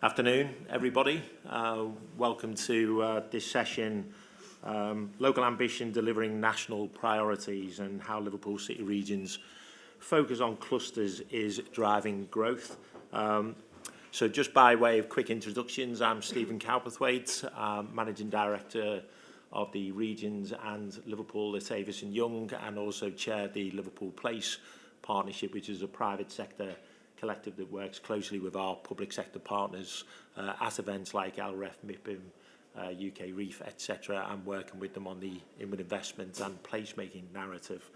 Afternoon, everybody. Welcome to this session, Local Ambition Delivering National Priorities and How Liverpool City Region's Focus on Clusters is Driving Growth. So just by way of quick introductions, I'm Stephen Cowperthwaite, Managing Director of the Regions and Liverpool Latavius and Young, and also chair the Liverpool Place Partnership, which is a private sector collective that works closely with our public sector partners at events like LREF, MIPIM, UK Reef, etc., and working with them on the inward investment and placemaking narrative.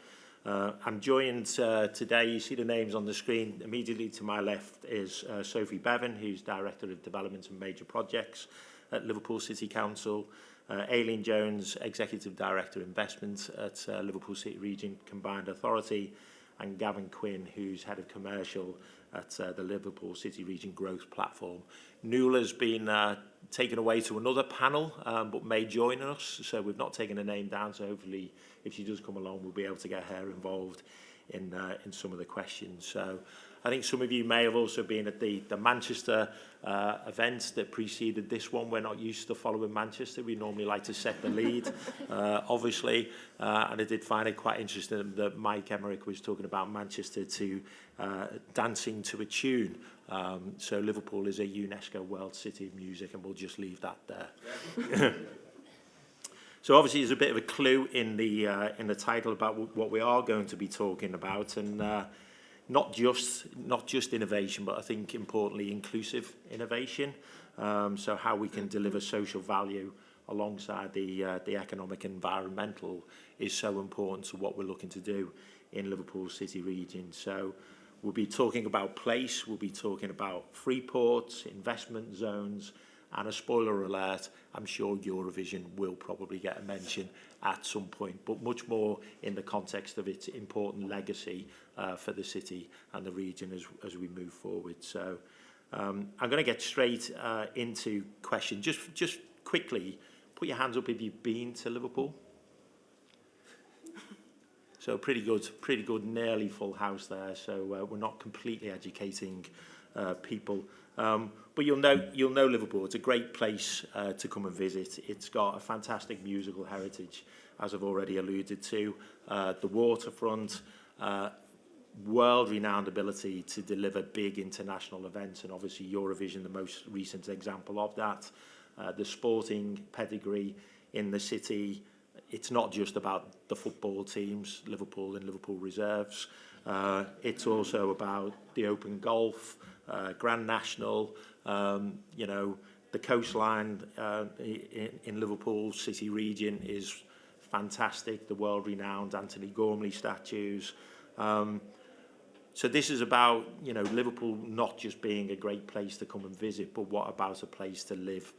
I'm joined today, you see the names on the screen. Immediately to my left is Sophie Bevan, who's Director of Development and Major Projects at Liverpool City Council, Aileen Jones, Executive Director Investment at Liverpool City Region Combined Authority, and Gavin Quinn, who's Head of Commercial at the Liverpool City Region Growth Platform. Nuala's been taken away to another panel, but may join us, so we've not taken a name down, so hopefully if she does come along, we'll be able to get her involved in some of the questions. So I think some of you may have also been at the Manchester event that preceded this one. We're not used to following Manchester. We normally like to set the lead, obviously. And I did find it quite interesting that Mike Emmerich was talking about Manchester to dancing to a tune. So Liverpool is a UNESCO World City of Music, and we'll just leave that there. So obviously there's a bit of a clue in the title about what we are going to be talking about, and not just innovation, but I think importantly inclusive innovation. So how we can deliver social value alongside the economic and environmental is so important to what we're looking to do in Liverpool City Region. So we'll be talking about place, we'll be talking about free ports, investment zones, and a spoiler alert, I'm sure Eurovision will probably get a mention at some point, but much more in the context of its important legacy for the city and the region as we move forward. So I'm going to get straight into questions. Just quickly, put your hands up if you've been to Liverpool. So pretty good, nearly full house there. So we're not completely educating people. But you'll know Liverpool. It's a great place to come and visit. It's got a fantastic musical heritage, as I've already alluded to. The waterfront, world-renowned ability to deliver big international events, and obviously Eurovision, the most recent example of that. The sporting pedigree in the city. It's not just about the football teams, Liverpool and Liverpool Reserves. It's also about the Open Golf, Grand National, the coastline in Liverpool City Region is fantastic, the world-renowned Anthony Gormley statues. So this is about, Liverpool not just being a great place to come and visit, but what about a place to live,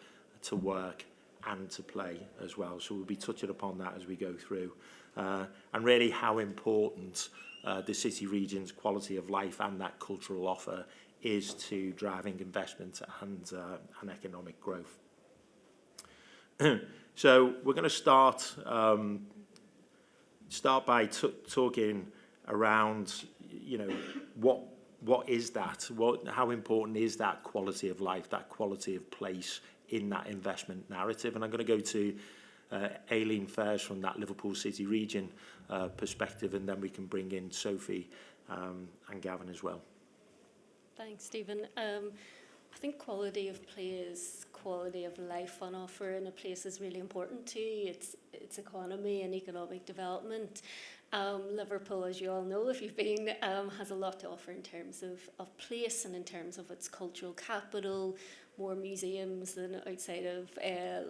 to work, and to play as well. So we'll be touching upon that as we go through. And really how important the city region's quality of life and that cultural offer is to driving investment and economic growth. So we're going to start by talking around, what is that? How important is that quality of life, that quality of place in that investment narrative? And I'm going to go to Aileen first from that Liverpool City Region perspective, and then we can bring in Sophie and Gavin as well. Thanks, Stephen. I think quality of place, quality of life on offer in a place is really important too. Its economy and economic development. Liverpool, as you all know, if you've been, has a lot to offer in terms of place and in terms of its cultural capital, more museums than outside of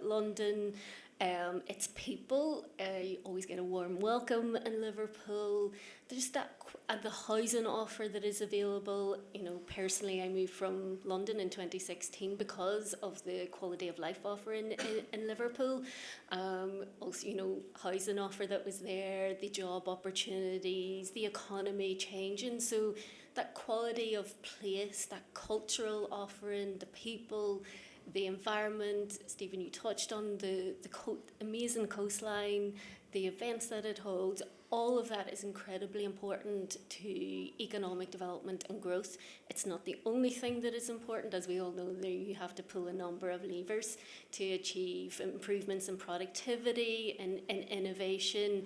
London. Its people, you always get a warm welcome in Liverpool. There's that and the housing offer that is available. Personally, I moved from London in 2016 because of the quality of life offer in Liverpool. Also, housing offer that was there, the job opportunities, the economy changing. So that quality of place, that cultural offering, the people, the environment. Stephen, you touched on the amazing coastline, the events that it holds. all of that is incredibly important to economic development and growth. It's not the only thing that is important. As we all know, you have to pull a number of levers to achieve improvements in productivity and innovation.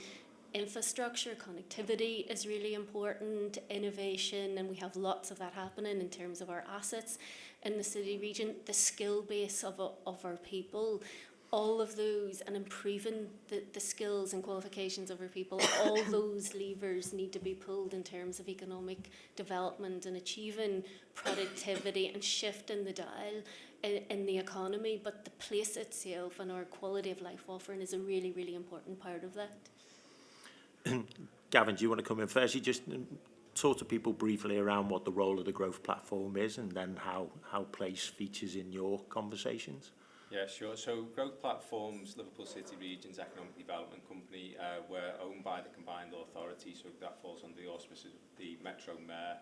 Infrastructure, connectivity is really important, innovation, and we have lots of that happening in terms of our assets in the city region, the skill base of our people, all of those, and improving the skills and qualifications of our people. All those levers need to be pulled in terms of economic development and achieving productivity and shifting the dial in the economy. But the place itself and our quality of life offering is a really, really important part of that. Gavin, do you want to come in first? You just talk to people briefly around what the role of the growth platform is, and then how place features in your conversations. Yeah, sure. So Growth Platforms, Liverpool City Region's economic development company, we're owned by the combined authority, so that falls under the auspices of the Metro Mayor.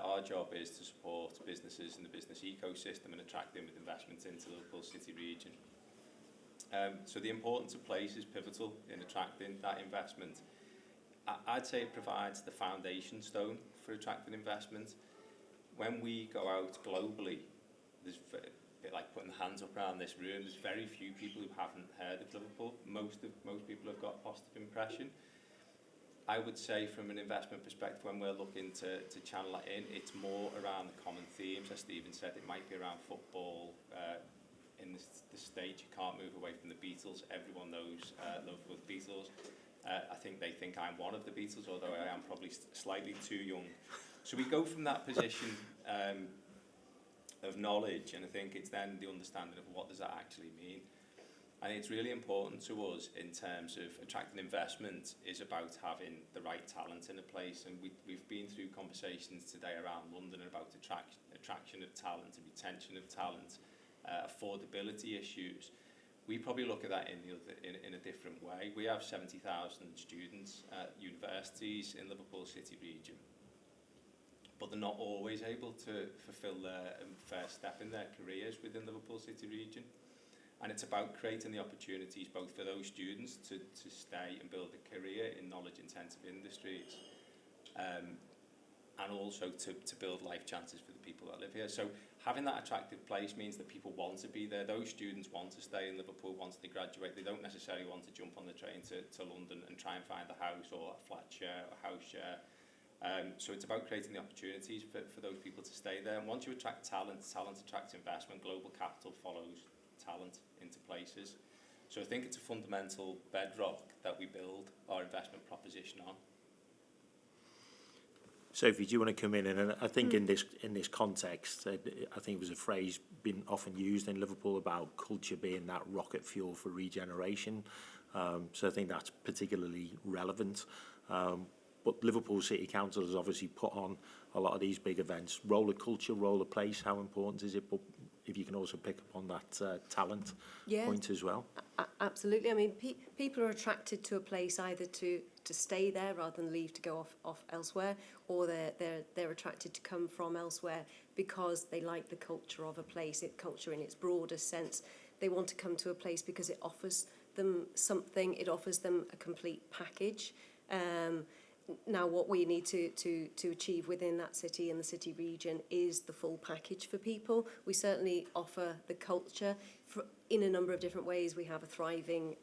Our job is to support businesses in the business ecosystem and attract them with investments into the Liverpool City Region. So the importance of place is pivotal in attracting that investment. I'd say it provides the foundation stone for attracting investment. When we go out globally, there's a bit like putting the hands up around this room, there's very few people who haven't heard of Liverpool. Most people have got a positive impression. I would say from an investment perspective, when we're looking to channel that in, it's more around the common themes. As Stephen said, it might be around football. In the stage, you can't move away from the Beatles. Everyone knows love for the Beatles. I think they think I'm one of the Beatles, although I am probably slightly too young. So we go from that position of knowledge, and I think it's then the understanding of what does that actually mean. I think it's really important to us in terms of attracting investment is about having the right talent in a place, and we've been through conversations today around London about attraction of talent and retention of talent, affordability issues. We probably look at that in a different way. We have 70,000 students at universities in Liverpool City Region, but they're not always able to fulfil their first step in their careers within Liverpool City Region. And it's about creating the opportunities both for those students to stay and build a career in knowledge-intensive industries, and also to build life chances for the people that live here. So having that attractive place means that people want to be there. Those students want to stay in Liverpool once they graduate. They don't necessarily want to jump on the train to London and try and find a house or a flat share or house share. So it's about creating the opportunities for those people to stay there. And once you attract talent, talent attracts investment. Global capital follows talent into places. So I think it's a fundamental bedrock that we build our investment proposition on. Sophie, do you want to come in? And I think in this context, I think it was a phrase been often used in Liverpool about culture being that rocket fuel for regeneration. So I think that's particularly relevant. But Liverpool City Council has obviously put on a lot of these big events. Role of culture, role of place, how important is it? But if you can also pick up on that talent point as well. Absolutely. I mean, people are attracted to a place either to stay there rather than leave to go off elsewhere, or they're attracted to come from elsewhere because they like the culture of a place, culture in its broadest sense. They want to come to a place because it offers them something, it offers them a complete package. Now, what we need to achieve within that city and the city region is the full package for people. We certainly offer the culture in a number of different ways. We have a thriving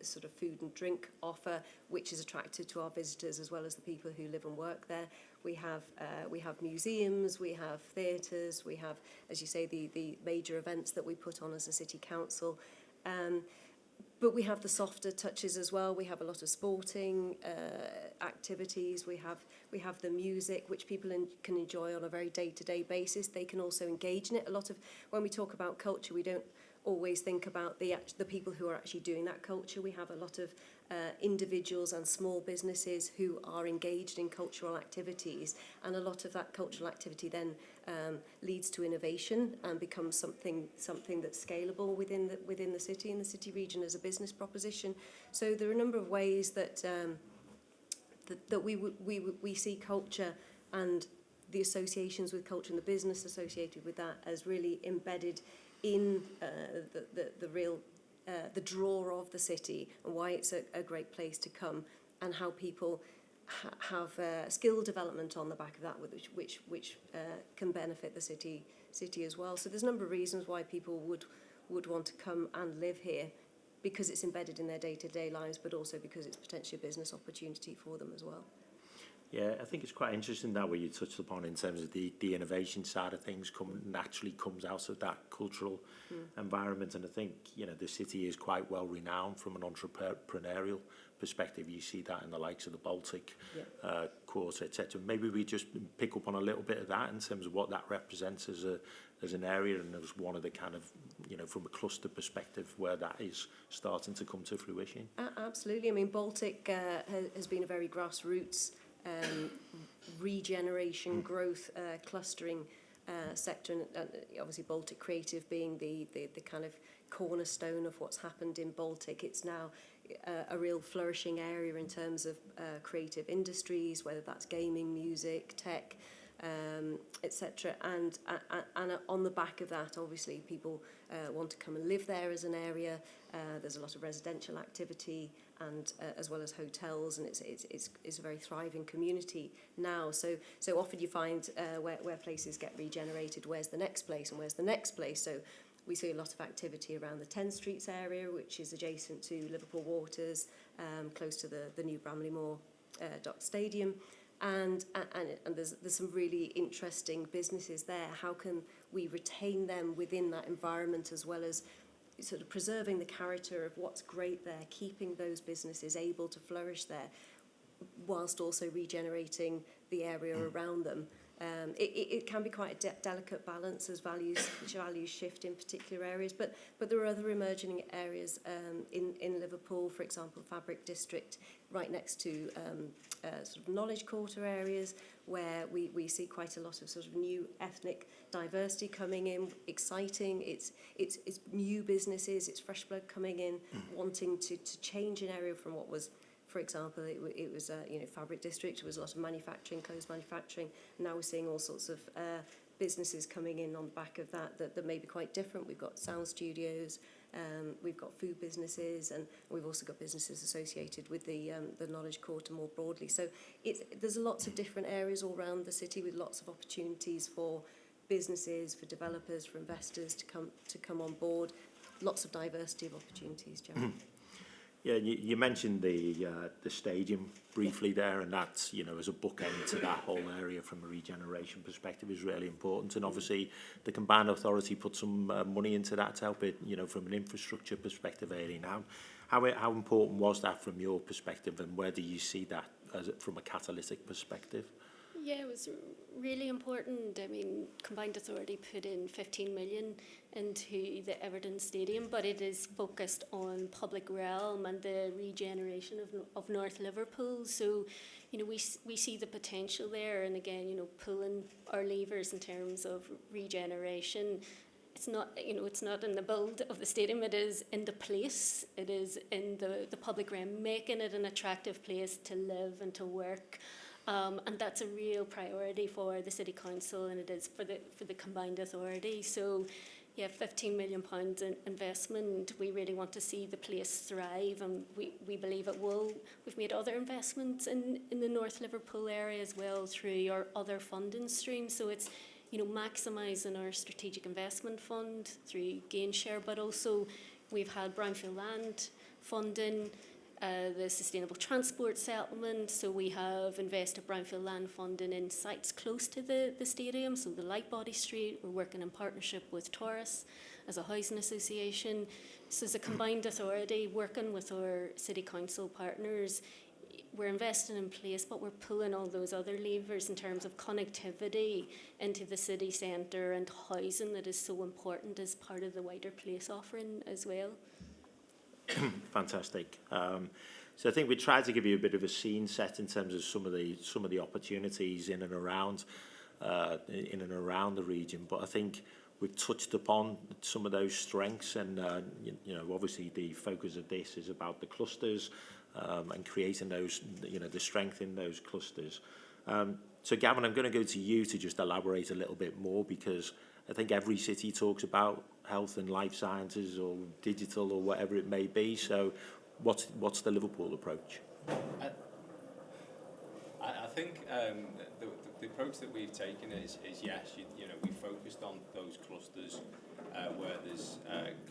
sort of food and drink offer, which is attractive to our visitors as well as the people who live and work there. We have museums, we have theatres, we have, as you say, the major events that we put on as a city council. But we have the softer touches as well. We have a lot of sporting activities. We have the music, which people can enjoy on a very day-to-day basis. They can also engage in it. A lot of when we talk about culture, we don't always think about the people who are actually doing that culture. We have a lot of individuals and small businesses who are engaged in cultural activities, and a lot of that cultural activity then leads to innovation and becomes something that's scalable within the city and the city region as a business proposition. So there are a number of ways that we see culture and the associations with culture and the business associated with that as really embedded in the real the draw of the city and why it's a great place to come. and how people have skill development on the back of that, which can benefit the city as well. So there's a number of reasons why people would want to come and live here, because it's embedded in their day-to-day lives, but also because it's potentially a business opportunity for them as well. Yeah, I think it's quite interesting that what you touched upon in terms of the innovation side of things naturally comes out of that cultural environment. And I think, you know, the city is quite well renowned from an entrepreneurial perspective. You see that in the likes of the Baltic Quarter, etc. Maybe we just pick up on a little bit of that in terms of what that represents as an area, and as one of the kind of, you know, from a cluster perspective, where that is starting to come to fruition. Absolutely. I mean, Baltic has been a very grassroots regeneration, growth, clustering sector, and obviously Baltic Creative being the kind of cornerstone of what's happened in Baltic. It's now a real flourishing area in terms of creative industries, whether that's gaming, music, tech, etc. And on the back of that, obviously, people want to come and live there as an area. There's a lot of residential activity, and as well as hotels, and it's a very thriving community now. So often you find where places get regenerated, where's the next place and where's the next place. So we see a lot of activity around the 10 Streets area, which is adjacent to Liverpool Waters, close to the new Bramley Moor Dock Stadium. And there's some really interesting businesses there. How can we retain them within that environment, as well as sort of preserving the character of what's great there, keeping those businesses able to flourish there, whilst also regenerating the area around them? It can be quite a delicate balance as values shift in particular areas, but there are other emerging areas in Liverpool, for example, Fabric District, right next to sort of Knowledge Quarter areas, where we see quite a lot of sort of new ethnic diversity coming in. Exciting, it's new businesses, it's fresh blood coming in, wanting to change an area from what was. For example, it was Fabric District. It was a lot of manufacturing, clothes manufacturing. Now we're seeing all sorts of businesses coming in on the back of that may be quite different. We've got sound studios, we've got food businesses, and we've also got businesses associated with the Knowledge Quarter more broadly. So there's lots of different areas all around the city with lots of opportunities for businesses, for developers, for investors to come on board. Lots of diversity of opportunities, Joe. Yeah, you mentioned the stadium briefly there, and that's, you know, as a bookend to that whole area from a regeneration perspective is really important. And obviously the Combined Authority put some money into that to help it, you know, from an infrastructure perspective early now. How important was that from your perspective, and where do you see that from a catalytic perspective? Yeah, it was really important. I mean, Combined Authority put in 15 million into the Everton Stadium, but it is focused on public realm and the regeneration of North Liverpool. So, you know, we see the potential there, and again, you know, pulling our levers in terms of regeneration. It's not, you know, it's not in the build of the stadium, it is in the place, it is in the public realm, making it an attractive place to live and to work. And that's a real priority for the City Council, and it is for the Combined Authority. So, yeah, £15 million in investment. We really want to see the place thrive, and we believe it will. We've made other investments in the North Liverpool area as well through our other funding streams. So it's, you know, maximising our strategic investment fund through gain share, but also we've had brownfield land funding, the sustainable transport settlement. So we have invested brownfield land funding in sites close to the stadium, so the Lightbody Street. We're working in partnership with Taurus as a housing association. So as a combined authority, working with our city council partners, we're investing in place, but we're pulling all those other levers in terms of connectivity into the city centre and housing that is so important as part of the wider place offering as well. Fantastic. So I think we tried to give you a bit of a scene set in terms of some of the opportunities in and around the region. But I think we've touched upon some of those strengths, and you know, obviously the focus of this is about the clusters and creating those, you know, the strength in those clusters. So Gavin, I'm going to go to you to just elaborate a little bit more, because I think every city talks about health and life sciences or digital or whatever it may be. So what's the Liverpool approach? think the approach that we've taken is yes, you know, we focused on those clusters where there's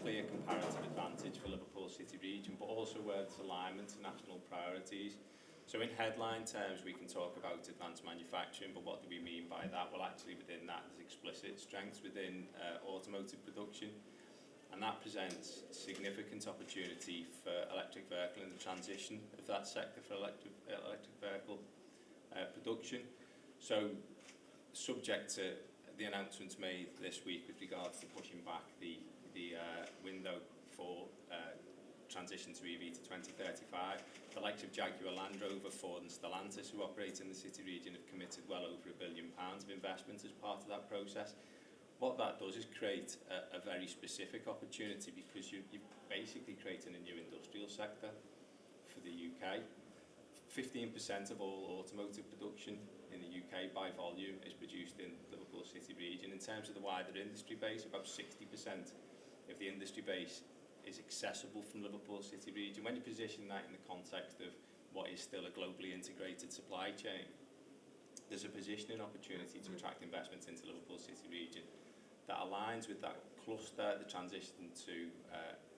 clear comparative advantage for Liverpool City Region, but also where there's alignment to national priorities. So in headline terms, we can talk about advanced manufacturing, but what do we mean by that? Well, actually within that, there's explicit strengths within automotive production, and that presents significant opportunity for electric vehicle and the transition of that sector for electric vehicle production. So, subject to the announcements made this week with regards to pushing back the window for transition to EV to 2035, the likes of Jaguar Land Rover, Ford and Stellantis, who operate in the City Region, have committed well over £1 billion of investment as part of that process. What that does is create a very specific opportunity, because you're basically creating a new industrial sector for the UK. 15% of all automotive production in the UK by volume is produced in Liverpool City Region. In terms of the wider industry base, about 60% of the industry base is accessible from Liverpool City Region. When you position that in the context of what is still a globally integrated supply chain, there's a positioning opportunity to attract investment into Liverpool City Region that aligns with that cluster, the transition to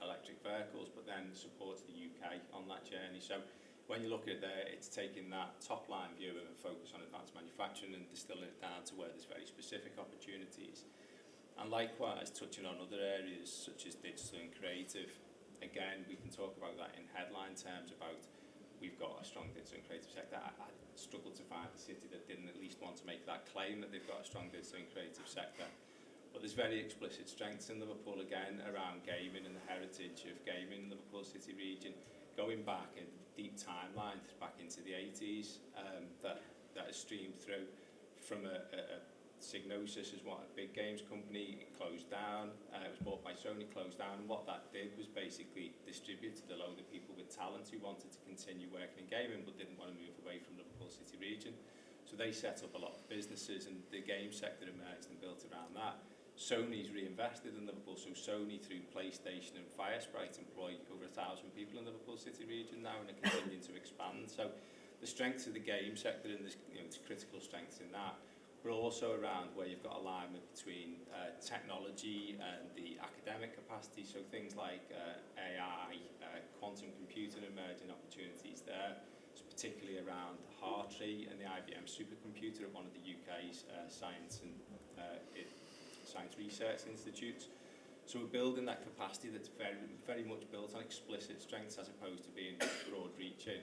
electric vehicles, but then supports the UK on that journey. So when you look at it, it's taking that top line view of a focus on advanced manufacturing and distilling it down to where there's very specific opportunities. And likewise, touching on other areas such as digital and creative. Again, we can talk about that in headline terms about we've got a strong digital and creative sector. I struggled to find a city that didn't at least want to make that claim that they've got a strong digital and creative sector. But there's very explicit strengths in Liverpool, again, around gaming and the heritage of gaming in the Liverpool City Region, going back in deep timeline back into the 80s, that has streamed through from a Signosis as what a big games company closed down. It was bought by Sony, closed down, and what that did was basically distributed a load of people with talent who wanted to continue working in gaming but didn't want to move away from Liverpool City Region. So they set up a lot of businesses, and the game sector emerged and built around that. Sony's reinvested in Liverpool, so Sony through PlayStation and Firesprite employ over 1,000 people in Liverpool City Region now, and are continuing to expand. So the strengths of the game sector, and there's, you know, there's critical strengths in that, but also around where you've got alignment between technology and the academic capacity, so things like AI, quantum computing, emerging opportunities there, so particularly around Hartree and the IBM supercomputer at one of the UK's science research institutes. So we're building that capacity that's very, very much built on explicit strengths as opposed to being broad-reaching.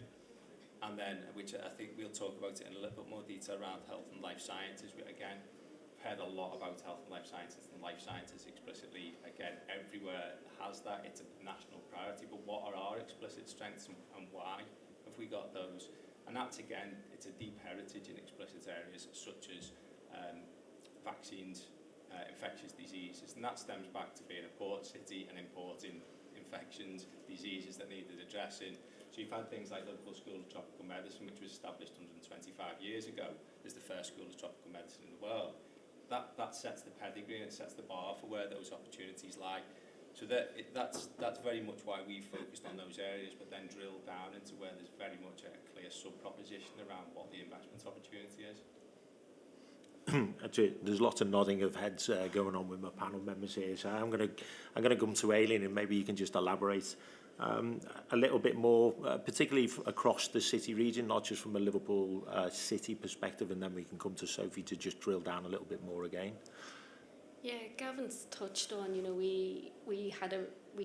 And then, which I think we'll talk about it in a little bit more detail, around health and life sciences. We, again, heard a lot about health and life sciences explicitly. Again, everywhere has that. It's a national priority. But what are our explicit strengths, and why have we got those? And that's, again, it's a deep heritage in explicit areas such as vaccines, infectious diseases. And that stems back to being a port city and importing infections, diseases that needed addressing. So you've had things like Liverpool School of Tropical Medicine, which was established 125 years ago as the first school of tropical medicine in the world. That sets the pedigree and it sets the bar for where those opportunities lie. So that's very much why we focused on those areas, but then drilled down into where there's very much a clear sub-proposition around what the investment opportunity is. Actually, there's lots of nodding of heads going on with my panel members here, so I'm going to come to Aileen, and maybe you can just elaborate a little bit more, particularly across the city region, not just from a Liverpool city perspective, and then we can come to Sophie to just drill down a little bit more again. Yeah, Gavin's touched on, you know, we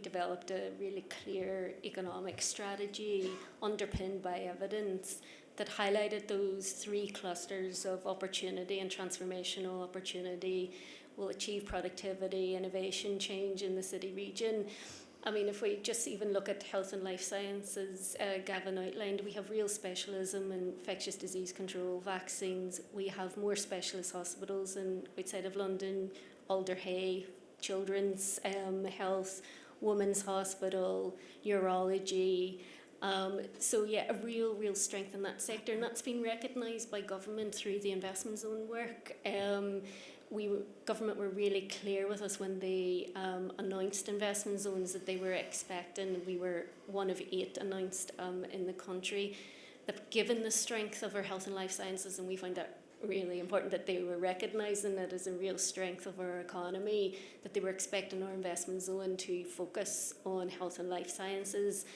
developed a really clear economic strategy underpinned by evidence that highlighted those three clusters of opportunity and transformational opportunity will achieve productivity, innovation, change in the city region. I mean, if we just even look at health and life sciences, Gavin outlined, we have real specialism in infectious disease control, vaccines. We have more specialist hospitals outside of London, Alderhay, children's health, women's hospital, urology. So yeah, a real strength in that sector, and that's been recognised by government through the investment zone work. Government were really clear with us when they announced investment zones that they were expecting. We were one of 8 announced in the country, that given the strength of our health and life sciences, and we find that really important, that they were recognising that as a real strength of our economy, that they were expecting our investment zone to focus on health and life sciences.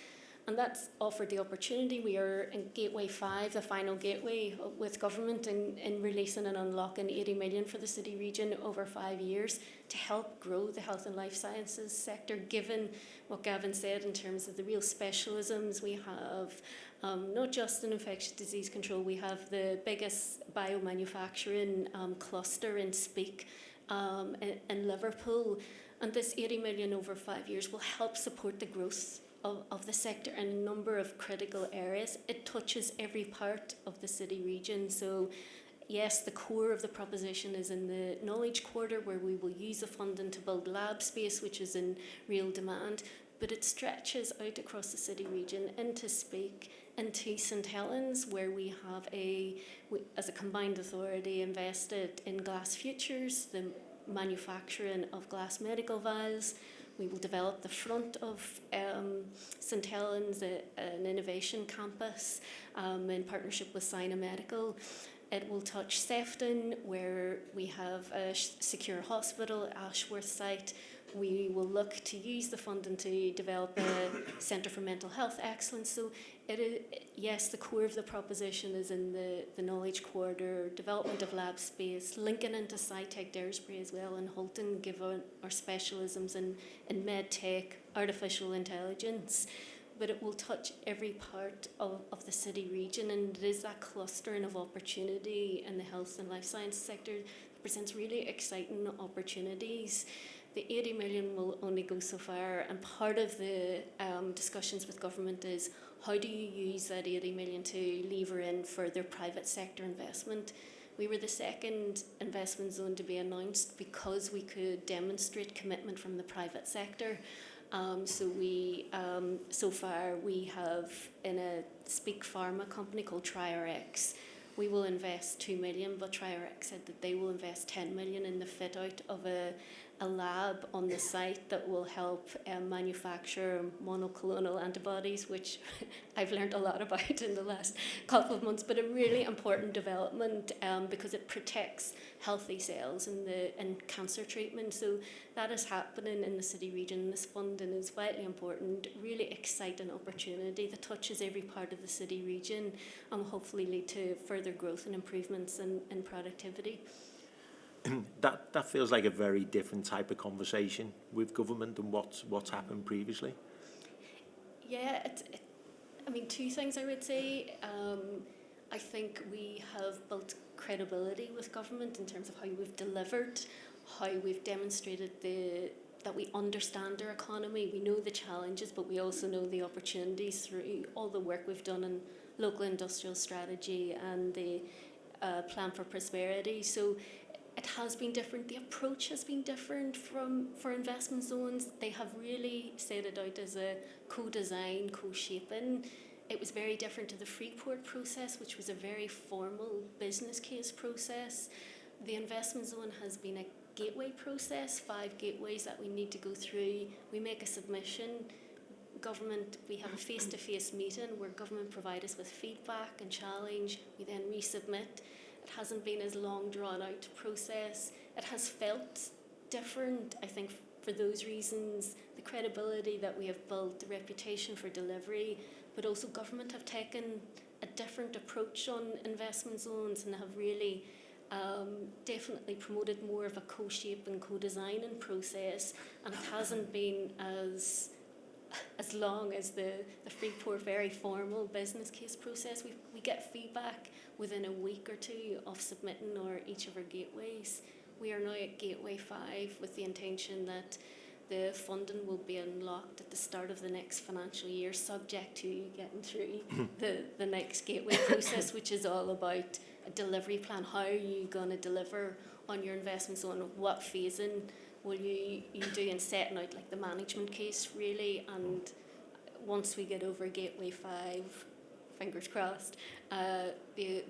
And that's offered the opportunity. We are in Gateway 5, the final gateway with government, in releasing and unlocking 80 million for the city region over 5 years to help grow the health and life sciences sector, given what Gavin said in terms of the real specialisms we have. Not just in infectious disease control, we have the biggest biomanufacturing cluster in Speak in Liverpool. And this 80 million over 5 years will help support the growth of the sector in a number of critical areas. It touches every part of the city region. So yes, the core of the proposition is in the knowledge quarter, where we will use the funding to build lab space, which is in real demand, but it stretches out across the city region into Speak, into St Helens, where we have as a combined authority, invested in Glass Futures, the manufacturing of glass medical vials. We will develop the front of St Helens, an innovation campus in partnership with Sina Medical. It will touch Sefton, where we have a secure hospital, Ashworth site. We will look to use the funding to develop a Centre for Mental Health Excellence. So yes, the core of the proposition is in the knowledge quarter, development of lab space, linking into SciTech Daresbury as well, and Hulton, given our specialisms in med tech, artificial intelligence. But it will touch every part of the city region, and it is that clustering of opportunity in the health and life science sector that presents really exciting opportunities. The 80 million will only go so far, and part of the discussions with government is how do you use that 80 million to lever in further private sector investment. We were the second investment zone to be announced because we could demonstrate commitment from the private sector. So far we have, in a Speak Pharma company called TriRx, we will invest 2 million, but TriRx said that they will invest 10 million in the fit out of a lab on the site that will help manufacture monoclonal antibodies, which I've learned a lot about in the last couple of months, but a really important development because it protects healthy cells in cancer treatment. So that is happening in the city region. This funding is vitally important, really exciting opportunity that touches every part of the city region and will hopefully lead to further growth and improvements in productivity. That feels like a very different type of conversation with government than what's happened previously. Yeah, I mean, two things I would say. I think we have built credibility with government in terms of how we've delivered, how we've demonstrated that we understand our economy. We know the challenges, but we also know the opportunities through all the work we've done in local industrial strategy and the plan for prosperity. So it has been different. The approach has been different for investment zones. They have really set it out as a co-design, co-shaping. It was very different to the Freeport process, which was a very formal business case process. The investment zone has been a gateway process, 5 gateways that we need to go through. We make a submission. Government, we have a face-to-face meeting where government provide us with feedback and challenge. We then resubmit. It hasn't been as long drawn out process. It has felt different, I think, for those reasons, the credibility that we have built, the reputation for delivery, but also government have taken a different approach on investment zones and have really definitely promoted more of a co-shape and co-designing process, and it hasn't been as long as the Freeport very formal business case process. We get feedback within a week or two of submitting each of our gateways. We are now at Gateway 5 with the intention that the funding will be unlocked at the start of the next financial year, subject to getting through the next gateway process, which is all about a delivery plan. How are you going to deliver on your investment zone? What phasing will you do in setting out like the management case really? And once we get over Gateway 5, fingers crossed, the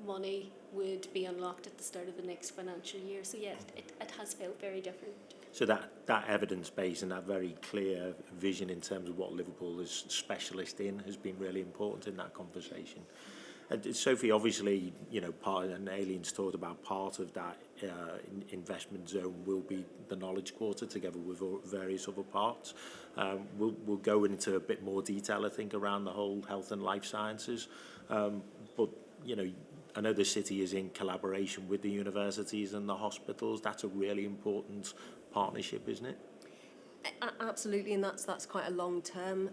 money would be unlocked at the start of the next financial year. So yeah, it has felt very different. So that evidence base and that very clear vision in terms of what Liverpool is specialist in has been really important in that conversation. And Sophie, obviously, part, and Aileen's talked about part of that investment zone will be the Knowledge Quarter together with various other parts. We'll go into a bit more detail, I think, around the whole health and life sciences. But, I know the city is in collaboration with the universities and the hospitals. That's a really important partnership, isn't it? Absolutely, and that's quite a long term.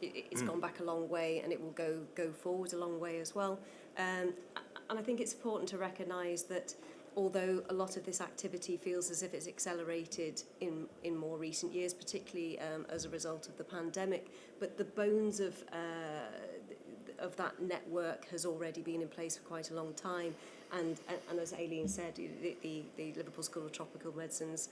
It's gone back a long way, and it will go forward a long way as well. And I think it's important to recognise that although a lot of this activity feels as if it's accelerated in more recent years, particularly as a result of the pandemic, but the bones of that network has already been in place for quite a long time. And as Aileen said, the Liverpool School of Tropical Medicine's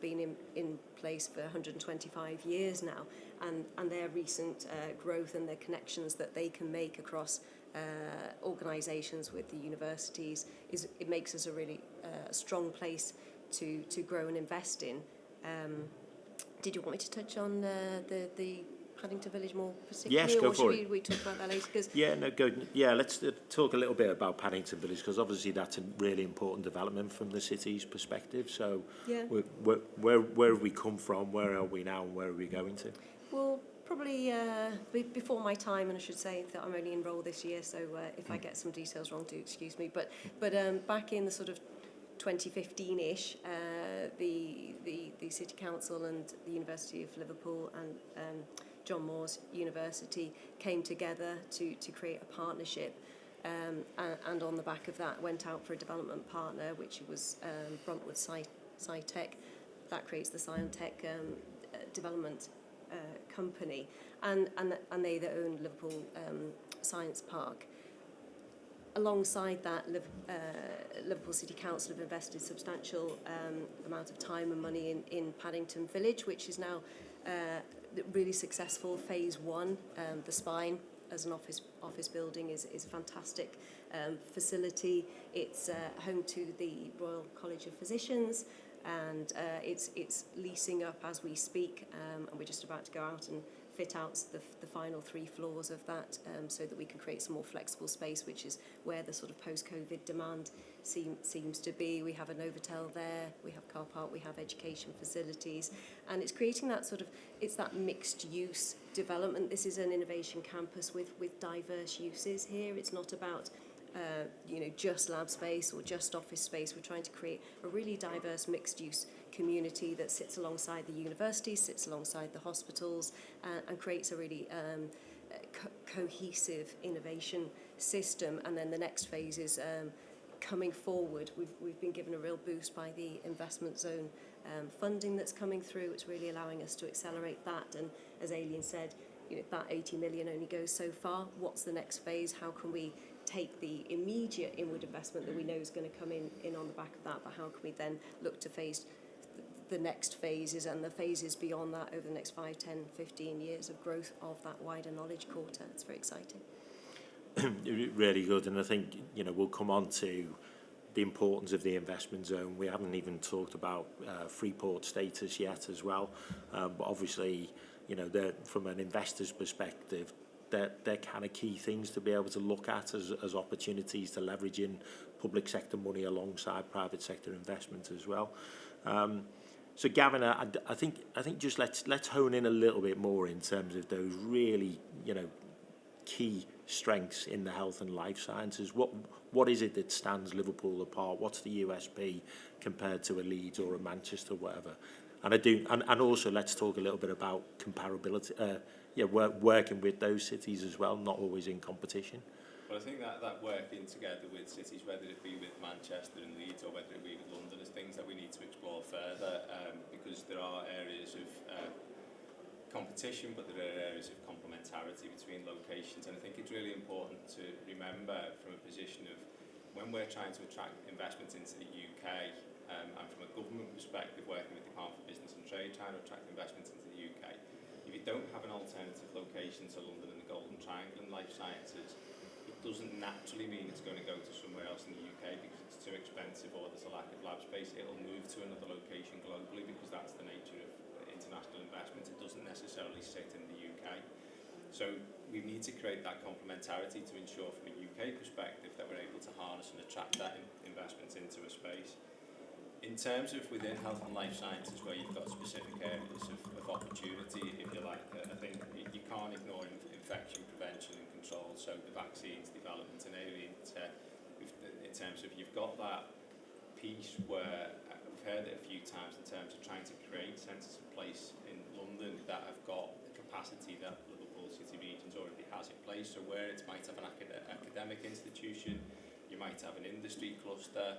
been in place for 125 years now, and their recent growth and their connections that they can make across organisations with the universities it makes us a really strong place to grow and invest in. Did you want me to touch on the Paddington Village more particularly? Yes, go or for should it. we talk about that later? Cause let's talk a little bit about Paddington Village, because obviously that's a really important development from the city's perspective. So yeah. where have we come from, where are we now, and where are we going to? Well, probably before my time, and I should say that I'm only enrolled this year, so if I get some details wrong, do excuse me. But back in the sort of 2015-ish, the City Council and the University of Liverpool and John Moores University came together to create a partnership, and on the back of that went out for a development partner, which was Bruntwood SciTech. That creates the Scientech development company, and they own Liverpool Science Park. Alongside that, Liverpool City Council have invested substantial amount of time and money in Paddington Village, which is now really successful. Phase 1, the spine as an office building is a fantastic facility. It's home to the Royal College of Physicians, and it's leasing up as we speak, and we're just about to go out and fit out the final 3 floors of that, so that we can create some more flexible space, which is where the sort of post-COVID demand seems to be. We have a Novotel there, we have car park, we have education facilities, and it's creating that sort of, it's that mixed use development. This is an innovation campus with diverse uses here. It's not about just lab space or just office space. We're trying to create a really diverse mixed use community that sits alongside the universities, sits alongside the hospitals, and creates a really cohesive innovation system. And then the next phase is coming forward. We've been given a real boost by the investment zone funding that's coming through. It's really allowing us to accelerate that. And as Aileen said, that 80 million only goes so far. What's the next phase? How can we take the immediate inward investment that we know is going to come in on the back of that, but how can we then look to phase the next phases and the phases beyond that over the next 5, 10, 15 years of growth of that wider knowledge quarter? It's very exciting. Really good, and I think we'll come on to the importance of the investment zone. We haven't even talked about Freeport status yet as well, but obviously from an investor's perspective, they're kind of key things to be able to look at as opportunities to leverage in public sector money alongside private sector investment as well. So Gavin, I think just let's hone in a little bit more in terms of those really key strengths in the health and life sciences. What is it that stands Liverpool apart? What's the USP compared to a Leeds or a Manchester, whatever? And also let's talk a little bit about comparability. Working with those cities as well, not always in competition. Well, I think that working together with cities, whether it be with Manchester and Leeds or whether it be with London, is things that we need to explore further, because there are areas of competition, but there are areas of complementarity between locations. And I think it's really important to remember from a position of when we're trying to attract investment into the UK, and from a government perspective, working with the Department for Business and Trade, trying to attract investment into the UK, if you don't have an alternative location to London and the Golden Triangle in life sciences, it doesn't naturally mean it's going to go to somewhere else in the UK because it's too expensive or there's a lack of lab space, it'll move to another location globally because that's the nature of international investment. It doesn't necessarily sit in the UK. So we need to create that complementarity to ensure from a UK perspective that we're able to harness and attract that investment into a space. In terms of within health and life sciences where you've got specific areas of opportunity, if you like, I think you can't ignore infection prevention and control, so the vaccines development and area in terms of you've got that piece where we've heard it a few times in terms of trying to create centres of place in London that have got the capacity that Liverpool City Regions already has in place, so where it might have an academic institution, you might have an industry cluster,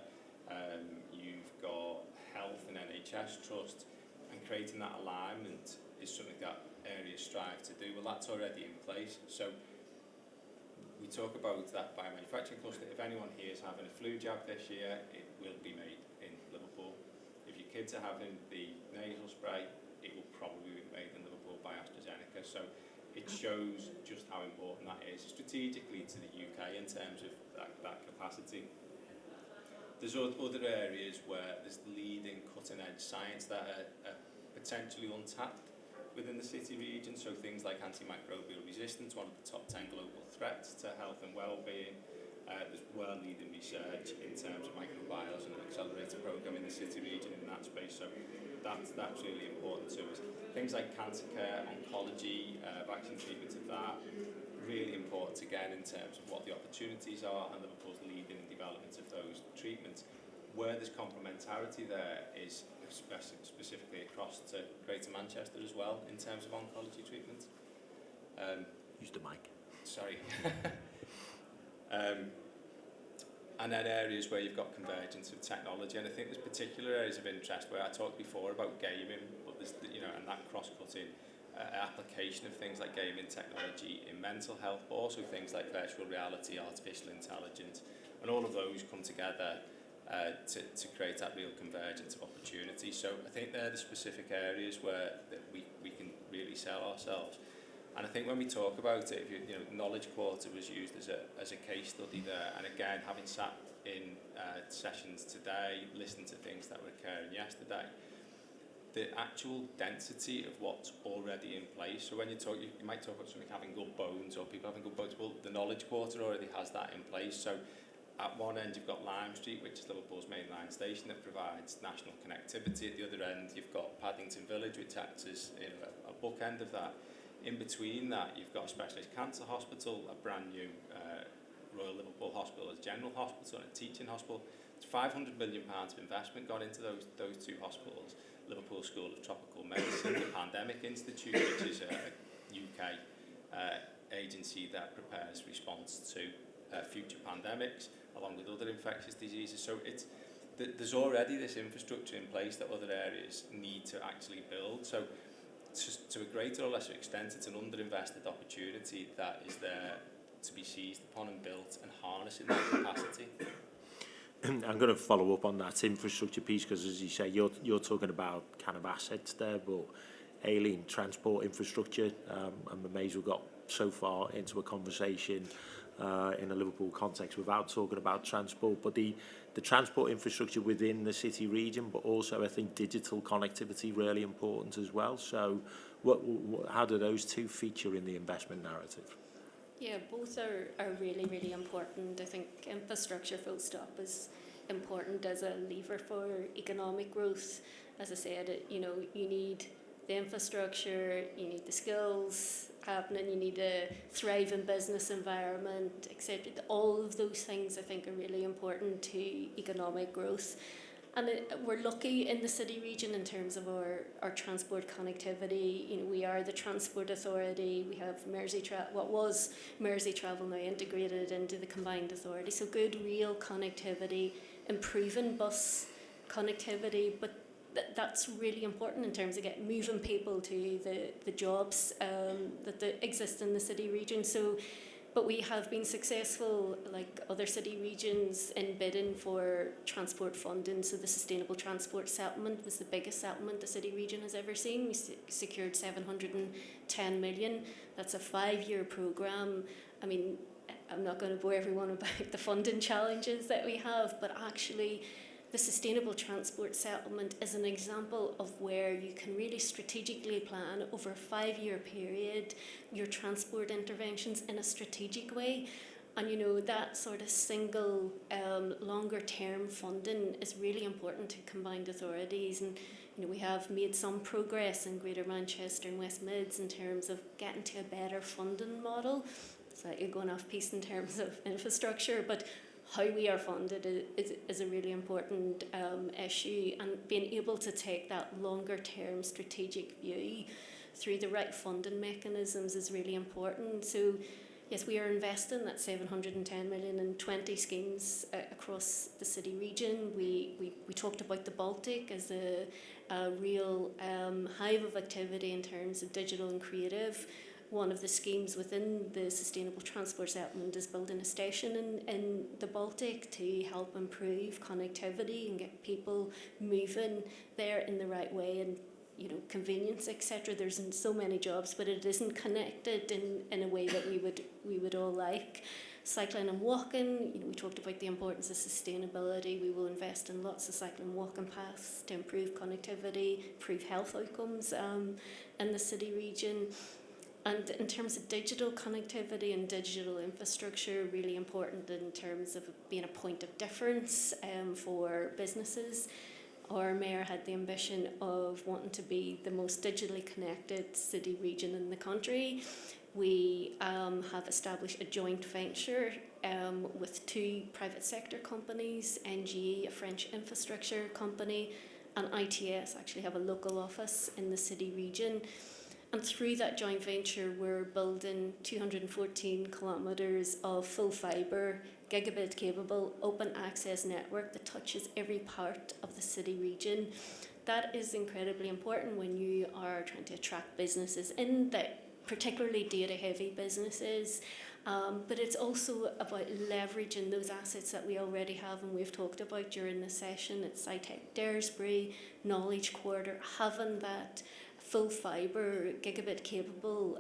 you've got health and NHS trust, and creating that alignment is something that areas strive to do. Well, that's already in place. So we talk about that biomanufacturing cluster. If anyone here is having a flu jab this year, it will be made in Liverpool. If your kids are having the nasal spray, it will probably be made in Liverpool by AstraZeneca. So it shows just how important that is strategically to the UK in terms of that capacity. There's other areas where there's leading cutting-edge science that are potentially untapped within the city region, so things like antimicrobial resistance, one of the top 10 global threats to health and well-being. There's world-leading research in terms of microbiomes and an accelerator program in the city region in that space, so that's really important to us. Things like cancer care, oncology, vaccine treatment of that, really important again in terms of what the opportunities are, and Liverpool's leading in development of those treatments. Where there's complementarity there is specifically across to Greater Manchester as well in terms of oncology treatment. Use the mic. Sorry. And then areas where you've got convergence of technology, and I think there's particular areas of interest where I talked before about gaming, but there's and that cross-cutting application of things like gaming technology in mental health, but also things like virtual reality, artificial intelligence, and all of those come together to create that real convergence of opportunity. So I think they're the specific areas where that we can really sell ourselves. And I think when we talk about it, Knowledge Quarter was used as a case study there, and again, having sat in sessions today, listened to things that were occurring yesterday, the actual density of what's already in place. So when you might talk about something having good bones or people having good bones. Well, the Knowledge Quarter already has that in place. So at one end, you've got Lime Street, which is Liverpool's main line station that provides national connectivity. At the other end, you've got Paddington Village, which acts as a bookend of that. In between that, you've got a specialist cancer hospital, a brand new Royal Liverpool Hospital as general hospital and a teaching hospital. It's £500 million of investment gone into those two hospitals. Liverpool School of Tropical Medicine, the Pandemic Institute, which is a UK agency that prepares response to future pandemics, along with other infectious diseases. So there's already this infrastructure in place that other areas need to actually build. So to a greater or lesser extent, it's an underinvested opportunity that is there to be seized upon and built and harnessing that capacity. I'm going to follow up on that infrastructure piece because, as you say, you're talking about kind of assets there, but alien transport infrastructure. I'm amazed we got so far into a conversation in a Liverpool context without talking about transport, but the transport infrastructure within the city region, but also I think digital connectivity really important as well. So how do those two feature in the investment narrative? Yeah, both are really, really important. I think infrastructure full stop is important as a lever for economic growth. As I said, you need the infrastructure, you need the skills happening, you need a thriving business environment, etc. All of those things I think are really important to economic growth. And we're lucky in the city region in terms of our transport connectivity. We are the transport authority. We have what was Mersey Travel now integrated into the combined authority. So good real connectivity, improving bus connectivity, but that's really important in terms of moving people to the jobs that exist in the city region. But we have been successful, like other city regions, in bidding for transport funding. So the Sustainable Transport Settlement was the biggest settlement the city region has ever seen. We secured 710 million. That's a 5-year programme. I mean, I'm not going to bore everyone about the funding challenges that we have, but actually the Sustainable Transport Settlement is an example of where you can really strategically plan over a 5-year period your transport interventions in a strategic way. And, you know, that sort of single longer term funding is really important to combined authorities. And, you know, we have made some progress in Greater Manchester and West Mids in terms of getting to a better funding model. It's like you're going off piece in terms of infrastructure, but how we are funded is a really important issue, and being able to take that longer term strategic view through the right funding mechanisms is really important. So yes, we are investing that 710 million in 20 schemes across the city region. We talked about the Baltic as a real hive of activity in terms of digital and creative. One of the schemes within the Sustainable Transport Settlement is building a station in the Baltic to help improve connectivity and get people moving there in the right way, and, you know, convenience, etc. There's so many jobs, but it isn't connected in a way that we would all like. Cycling and walking, you know, we talked about the importance of sustainability. We will invest in lots of cycling and walking paths to improve connectivity, improve health outcomes in the city region. And in terms of digital connectivity and digital infrastructure, really important in terms of being a point of difference for businesses. Our mayor had the ambition of wanting to be the most digitally connected city region in the country. We have established a joint venture with 2 private sector companies, NGE, a French infrastructure company, and ITS actually have a local office in the city region. And through that joint venture, we're building 214 kilometres of full fibre, gigabit capable, open access network that touches every part of the city region. That is incredibly important when you are trying to attract businesses in that, particularly data heavy businesses. But it's also about leveraging those assets that we already have, and we've talked about during the session at SciTech Daresbury, Knowledge Quarter, having that full fibre, gigabit capable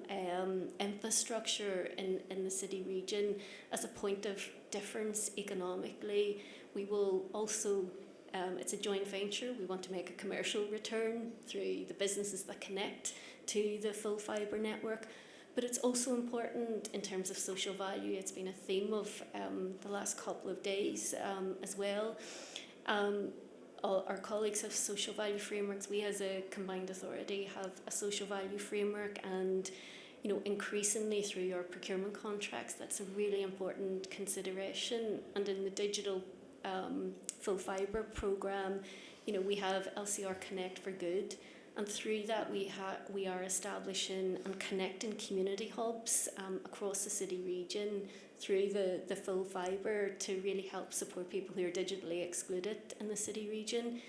infrastructure in the city region as a point of difference economically. We will also, it's a joint venture, we want to make a commercial return through the businesses that connect to the full fibre network. But it's also important in terms of social value. It's been a theme of the last couple of days as well. Our colleagues have social value frameworks. We as a combined authority have a social value framework, and, you know, increasingly through our procurement contracts, that's a really important consideration. And in the digital full fibre programme, you know, we have LCR Connect for Good, and through that we are establishing and connecting community hubs across the city region through the full fibre to really help support people who are digitally excluded in the city region.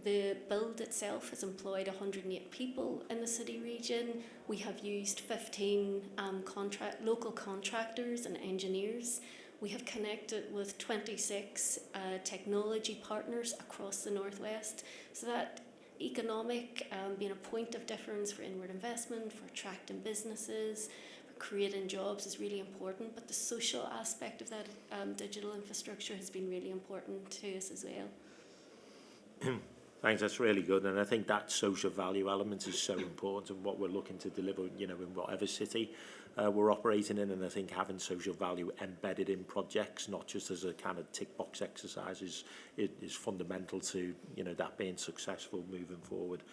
The build itself has employed 108 people in the city region. We have used 15 local contractors and engineers. We have connected with 26 technology partners across the northwest. So that economic being a point of difference for inward investment, for attracting businesses, creating jobs is really important, but the social aspect of that digital infrastructure has been really important to us as well. Thanks, that's really good, and I think that social value element is so important in what we're looking to deliver, you know, in whatever city we're operating in. And I think having social value embedded in projects, not just as a kind of tick box exercise, is fundamental to, you know, that being successful moving forward.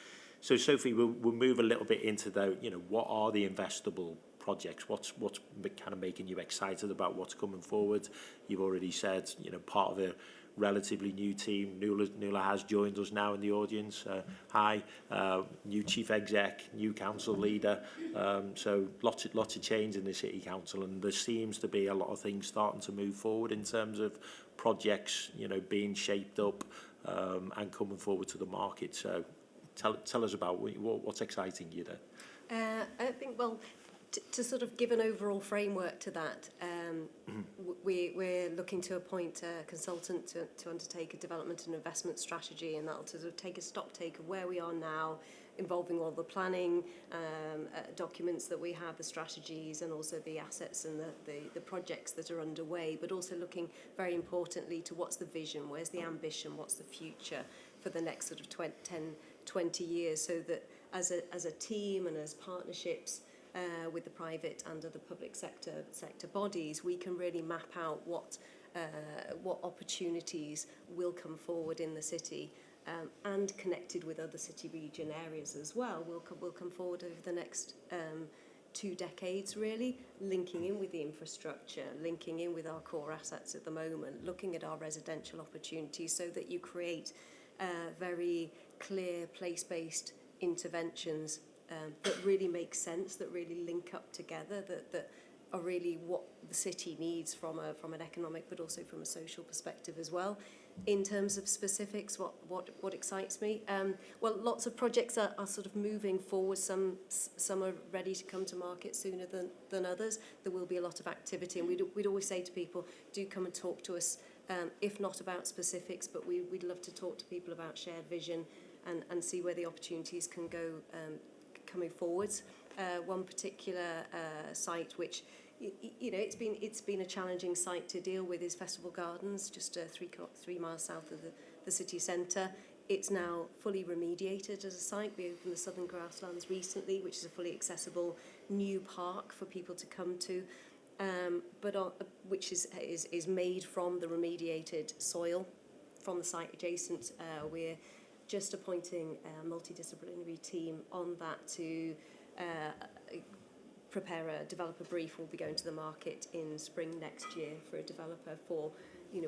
So Sophie, we'll move a little bit into the, you know, what are the investable projects? What's kind of making you excited about what's coming forward? You've already said, you know, part of a relatively new team. Nuala has joined us now in the audience. Hi, new chief exec, new council leader. So lots of change in the city council, and there seems to be a lot of things starting to move forward in terms of projects, you know, being shaped up and coming forward to the market. So tell us about what's exciting you there. I think, well, to sort of give an overall framework to that, we're looking to appoint a consultant to undertake a development and investment strategy, and that'll sort of take a stock take of where we are now, involving all the planning documents that we have, the strategies, and also the assets and the projects that are underway, but also looking very importantly to what's the vision, where's the ambition, what's the future for the next sort of 20 years, so that as a team and as partnerships with the private and other public sector bodies, we can really map out what opportunities will come forward in the city, and connected with other city region areas as well, will come forward over the next 2 decades, really, linking in with the infrastructure, linking in with our core assets at the moment, looking at our residential opportunities, so that you create very clear place-based interventions that really make sense, that really link up together, that are really what the city needs from an economic but also from a social perspective as well. In terms of specifics, what excites me? Well, lots of projects are sort of moving forward. Some are ready to come to market sooner than others. There will be a lot of activity, and we'd always say to people, do come and talk to us, if not about specifics, but we'd love to talk to people about shared vision and see where the opportunities can go coming forwards. One particular site which it's been a challenging site to deal with is Festival Gardens, just 3 miles south of the city centre. It's now fully remediated as a site. We opened the Southern Grasslands recently, which is a fully accessible new park for people to come to, which is made from the remediated soil from the site adjacent. We're just appointing a multidisciplinary team on that to prepare a developer brief. We'll be going to the market in spring next year for a developer for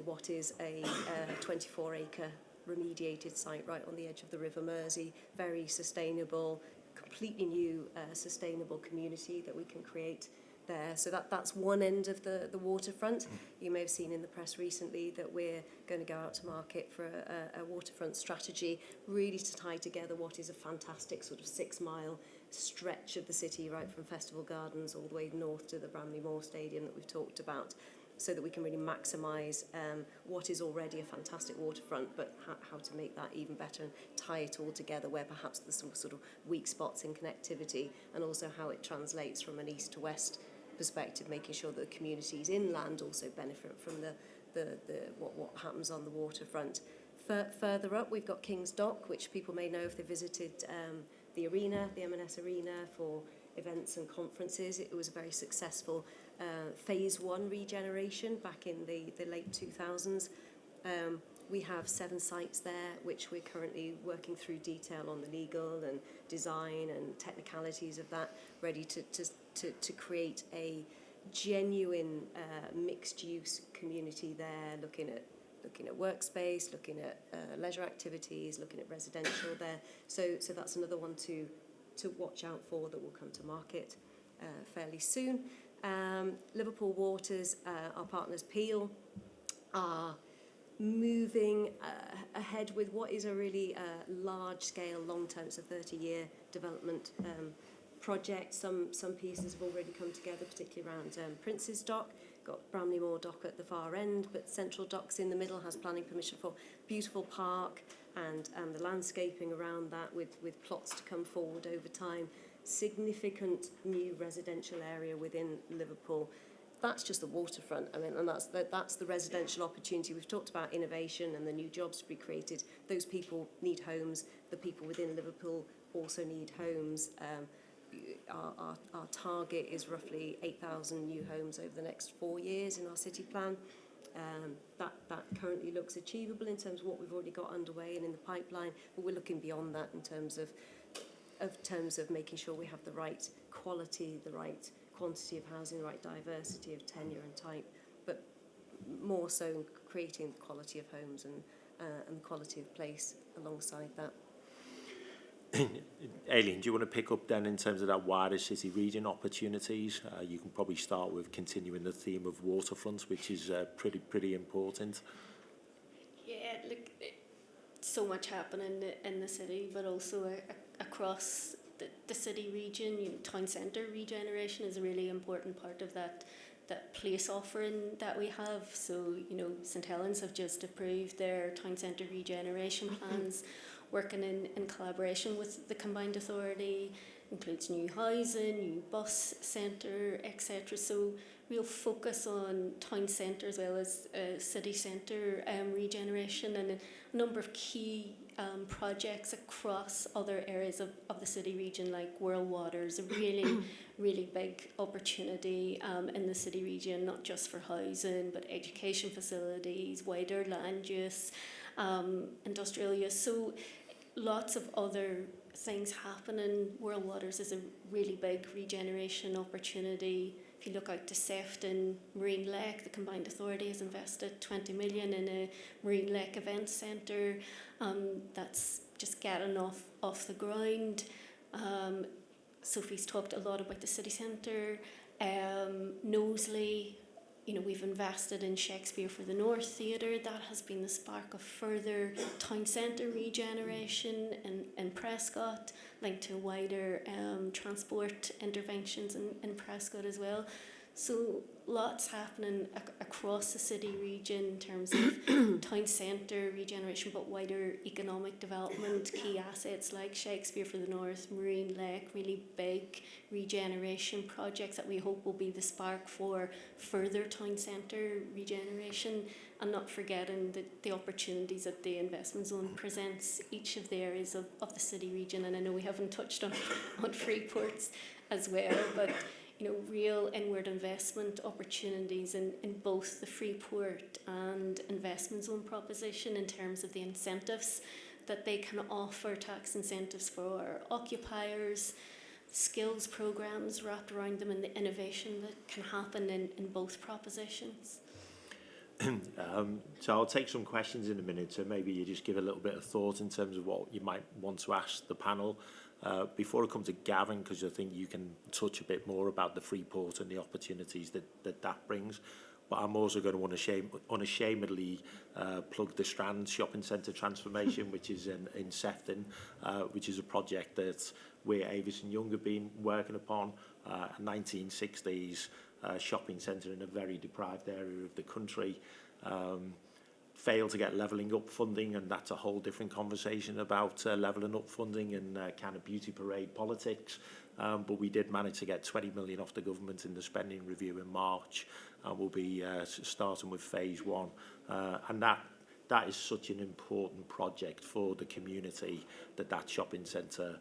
what is a 24-acre remediated site right on the edge of the River Mersey. Very sustainable, completely new sustainable community that we can create there. So that's one end of the waterfront. You may have seen in the press recently that we're going to go out to market for a waterfront strategy, really to tie together what is a fantastic sort of 6-mile stretch of the city, right from Festival Gardens all the way north to the Bramley Moor Stadium that we've talked about, so that we can really maximise what is already a fantastic waterfront, but how to make that even better and tie it all together where perhaps there's some sort of weak spots in connectivity, and also how it translates from an east to west perspective, making sure that the communities inland also benefit from what happens on the waterfront. Further up, we've got King's Dock, which people may know if they visited the arena, the M&S Arena, for events and conferences. It was a very successful phase 1 regeneration back in the late 2000s. We have 7 sites there, which we're currently working through detail on the legal and design and technicalities of that, ready to create a genuine mixed-use community there, looking at workspace, looking at leisure activities, looking at residential there. So that's another one to watch out for that will come to market fairly soon. Liverpool Waters, our partners Peel, are moving ahead with what is a really large-scale, long-term, it's a 30-year development project. Some pieces have already come together, particularly around Prince's Dock. Got Bramley Moor Dock at the far end, but Central Dock's in the middle, has planning permission for beautiful park and the landscaping around that with plots to come forward over time. Significant new residential area within Liverpool. That's just the waterfront. I mean, and that's the residential opportunity. We've talked about innovation and the new jobs to be created. Those people need homes. The people within Liverpool also need homes. Our target is roughly 8,000 new homes over the next 4 years in our city plan. That currently looks achievable in terms of what we've already got underway and in the pipeline, but we're looking beyond that in terms of making sure we have the right quality, the right quantity of housing, the right diversity of tenure and type, but more so creating the quality of homes and quality of place alongside that. Aileen, do you want to pick up then in terms of that wider city region opportunities? You can probably start with continuing the theme of waterfronts, which is pretty important. Yeah, look, so much happening in the city, but also across the city region. Town centre regeneration is a really important part of that place offering that we have. So, St Helens have just approved their town centre regeneration plans. working in collaboration with the combined authority, includes new housing, new bus centre, etc. So real focus on town centre as well as city centre regeneration, and a number of key projects across other areas of the city region, like World Waters, a really big opportunity in the city region, not just for housing, but education facilities, wider land use, industrial use. So lots of other things happening. World Waters is a really big regeneration opportunity. If you look out to Sefton Marine Lake, the combined authority has invested 20 million in a Marine Lake event centre. That's just getting off the ground. Sophie's talked a lot about the city centre. Knowsley, we've invested in Shakespeare for the North Theatre. That has been the spark of further town centre regeneration in Prescott, linked to wider transport interventions in Prescott as well. So lots happening across the city region in terms of town centre regeneration, but wider economic development, key assets like Shakespeare for the North, Marine Lake, really big regeneration projects that we hope will be the spark for further town centre regeneration, and not forgetting the opportunities that the investment zone presents each of the areas of the city region. And I know we haven't touched on Freeports as well, but real inward investment opportunities in both the Freeport and investment zone proposition in terms of the incentives that they can offer, tax incentives for occupiers, skills programs wrapped around them, and the innovation that can happen in both propositions. So I'll take some questions in a minute, so maybe you just give a little bit of thought in terms of what you might want to ask the panel. Before I come to Gavin, because I think you can touch a bit more about the Freeport and the opportunities that brings, but I'm also going to unashamedly plug the Strand Shopping Centre transformation, which is in Sefton, which is a project that we at Avis and Young have been working upon, a 1960s shopping centre in a very deprived area of the country. Failed to get levelling up funding, and that's a whole different conversation about levelling up funding and kind of beauty parade politics. But we did manage to get 20 million off the government in the spending review in March, and we'll be starting with phase 1. And that is such an important project for the community that shopping centre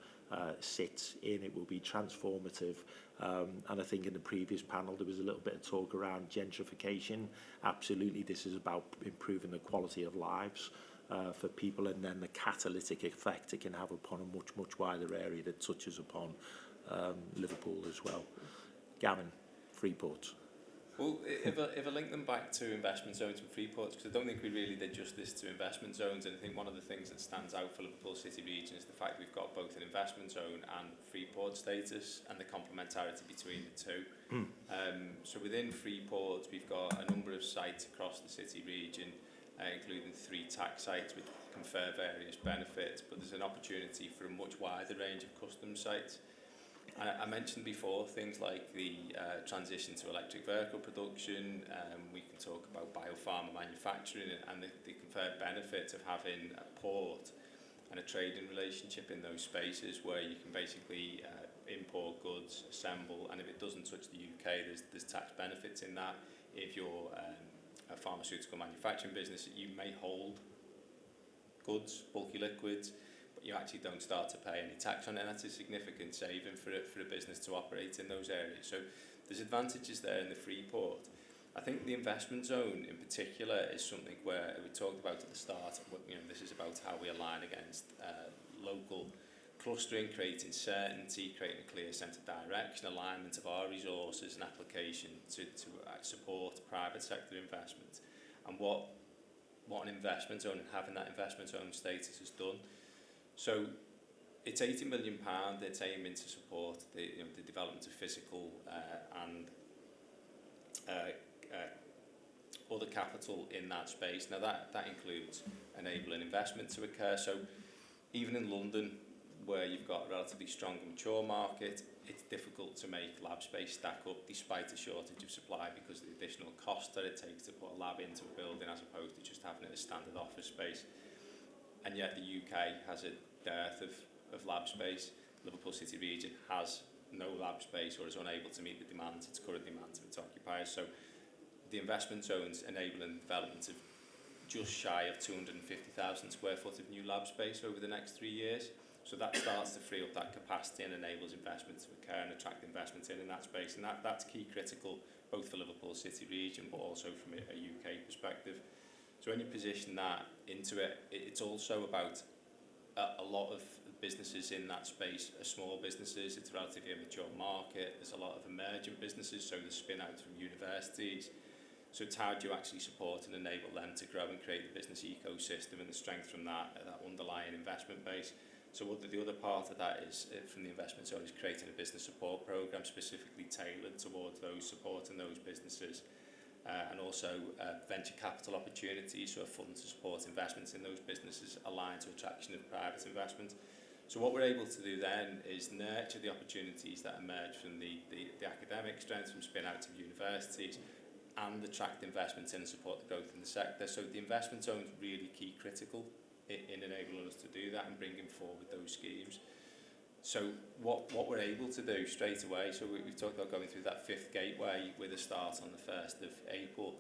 sits in. It will be transformative. And I think in the previous panel there was a little bit of talk around gentrification. Absolutely, this is about improving the quality of lives for people, and then the catalytic effect it can have upon a much wider area that touches upon Liverpool as well. Gavin, Freeport. Well, if I link them back to investment zones and Freeports, because I don't think we really did justice to investment zones, and I think one of the things that stands out for Liverpool City Region is the fact we've got both an investment zone and Freeport status, and the complementarity between the two. So within Freeport, we've got a number of sites across the city region, including 3 tax sites which confer various benefits, but there's an opportunity for a much wider range of custom sites. I mentioned before things like the transition to electric vehicle production. We can talk about biopharma manufacturing and the conferred benefit of having a port and a trading relationship in those spaces where you can basically import goods, assemble, and if it doesn't touch the UK, there's tax benefits in that. If you're a pharmaceutical manufacturing business, you may hold goods, bulky liquids, you actually don't start to pay any tax on it, and that's a significant saving for a business to operate in those areas. So there's advantages there in the Freeport. I think the investment zone in particular is something where we talked about at the start. This is about how we align against local clustering, creating certainty, creating a clear sense of direction, alignment of our resources and application to support private sector investment. And what an investment zone and having that investment zone status has done. So it's £80 million. It's aiming to support the development of physical and other capital in that space. Now that includes enabling investment to occur. So even in London, where you've got a relatively strong and mature market, it's difficult to make lab space stack up despite a shortage of supply because of the additional cost that it takes to put a lab into a building as opposed to just having it as standard office space. and yet the UK has a dearth of lab space. Liverpool City Region has no lab space or is unable to meet the demands, its current demands of its occupiers. So the investment zones enabling the development of just shy of 250,000 square foot of new lab space over the next 3 years. So that starts to free up that capacity and enables investment to occur and attract investment in that space. And that's key critical, both for Liverpool City Region, but also from a UK perspective. So when you position that into it, it's also about a lot of businesses in that space are small businesses. It's a relatively immature market. There's a lot of emergent businesses, so the spin out from universities. So it's how do you actually support and enable them to grow and create the business ecosystem and the strength from that underlying investment base. So the other part of that is, from the investment zone, is creating a business support program specifically tailored towards those supporting those businesses, and also venture capital opportunities, so a fund to support investments in those businesses aligned to attraction of private investment. So what we're able to do then is nurture the opportunities that emerge from the academic strength from spin out of universities, and attract investments in and support the growth in the sector. So the investment zone is really key critical in enabling us to do that and bringing forward those schemes. So what we're able to do straight away, so we've talked about going through that fifth gateway with a start on the 1st of April.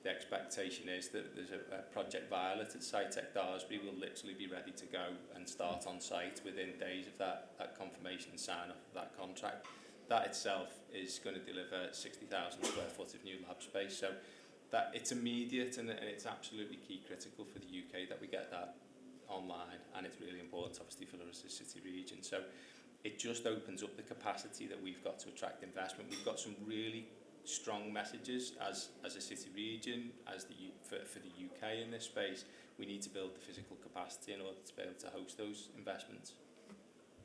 The expectation is that there's a project Violet at Sitec Daresbury will literally be ready to go and start on site within days of that confirmation and sign off of that contract. That itself is going to deliver 60,000 square foot of new lab space. So that it's immediate and it's absolutely key critical for the UK that we get that online, and it's really important obviously for us as City Region. So it just opens up the capacity that we've got to attract investment. We've got some really strong messages as a City Region, for the UK in this space. We need to build the physical capacity in order to be able to host those investments.